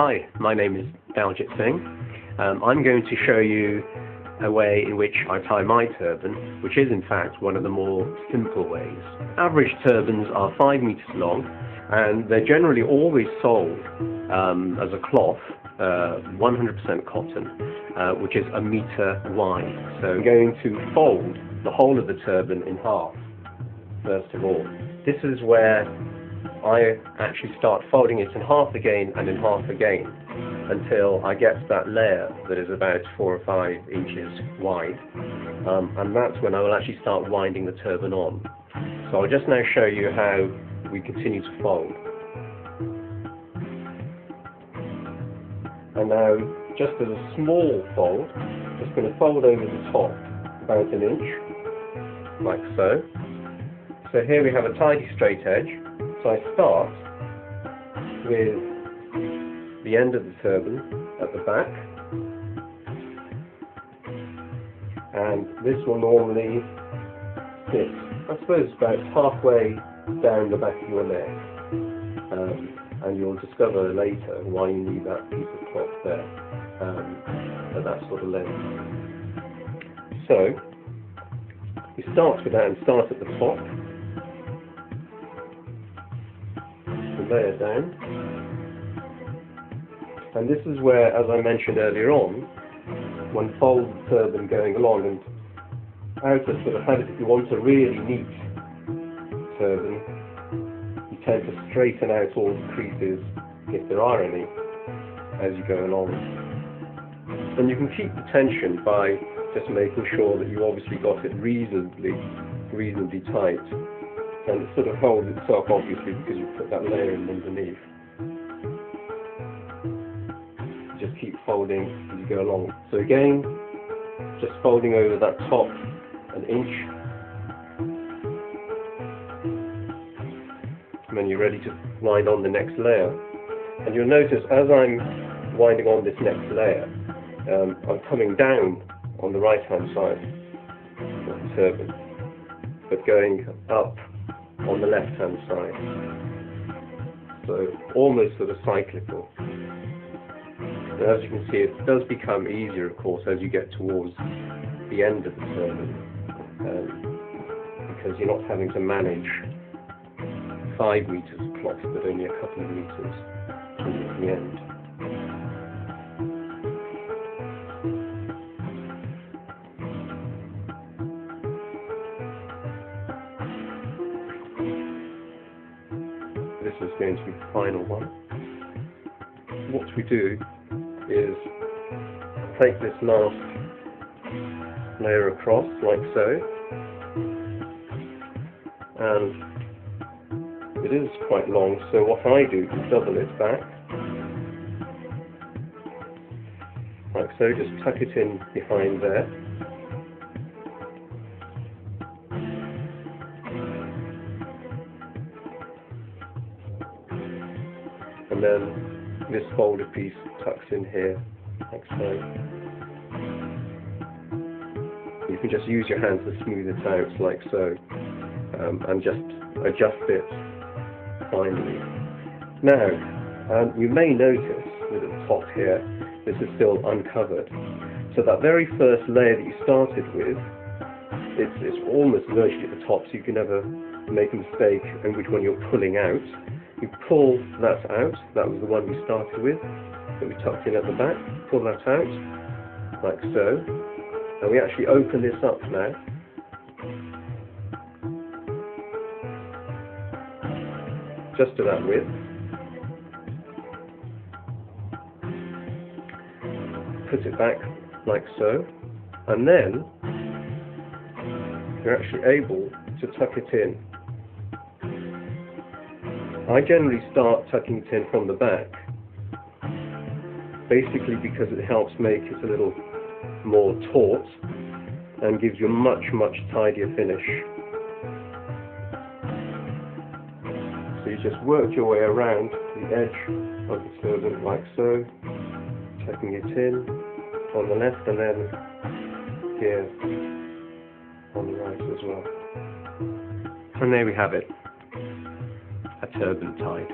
Hi, my name is Daljit Singh. I'm going to show you a way in which I tie my turban, which is in fact one of the more simple ways. Average turbans are 5 meters long, and they're generally always sold as a cloth, 100% cotton, which is a meter wide. So I'm going to fold the whole of the turban in half, first of all. This is where I actually start folding it in half again and in half again until I get to that layer that is about 4 or 5 inches wide, and that's when I will actually start winding the turban on. So I'll just now show you how we continue to fold. And now, just as a small fold, just going to fold over the top about an inch, like so. So here we have a tidy straight edge. So I start with the end of the turban at the back, and this will normally sit, I suppose, about halfway down the back of your neck, and you'll discover later why you need that piece of cloth there at that sort of length. So we start with that and start at the top. Layer down, and this is where, as I mentioned earlier on, one folds the turban going along, and out of sort of habit, if you want a really neat turban, you tend to straighten out all the creases, if there are any, as you go along. And you can keep the tension by just making sure that you obviously got it reasonably tight. And it sort of holds itself, obviously, because you put that layer in underneath. Just keep folding as you go along. So again, just folding over that top an inch, and then you're ready to wind on the next layer. And you'll notice as I'm winding on this next layer, I'm coming down on the right-hand side of the turban, but going up on the left-hand side, so almost sort of cyclical. And as you can see, it does become easier, of course, as you get towards the end of the turban, because you're not having to manage 5 meters of cloth, but only a couple of meters towards the end. This is going to be the final one. What we do is take this last layer across, like so, and it is quite long, so what I do is double it back, like so, just tuck it in behind there. And then this folded piece tucks in here, like so. You can just use your hands to smooth it out, like so, and just adjust it finally. Now, you may notice that at the top here, this is still uncovered. So that very first layer that you started with, it's almost virtually at the top, so you can never make a mistake in which one you're pulling out. You pull that out, that was the one we started with, that we tucked in at the back, pull that out, like so, and we actually open this up now, just to that width, put it back like so, and then you're actually able to tuck it in. I generally start tucking it in from the back, basically because it helps make it a little more taut and gives you a much tidier finish. So you just work your way around the edge of the turban like so, tucking it in on the left and then here on the right as well. And there we have it. A turban tied.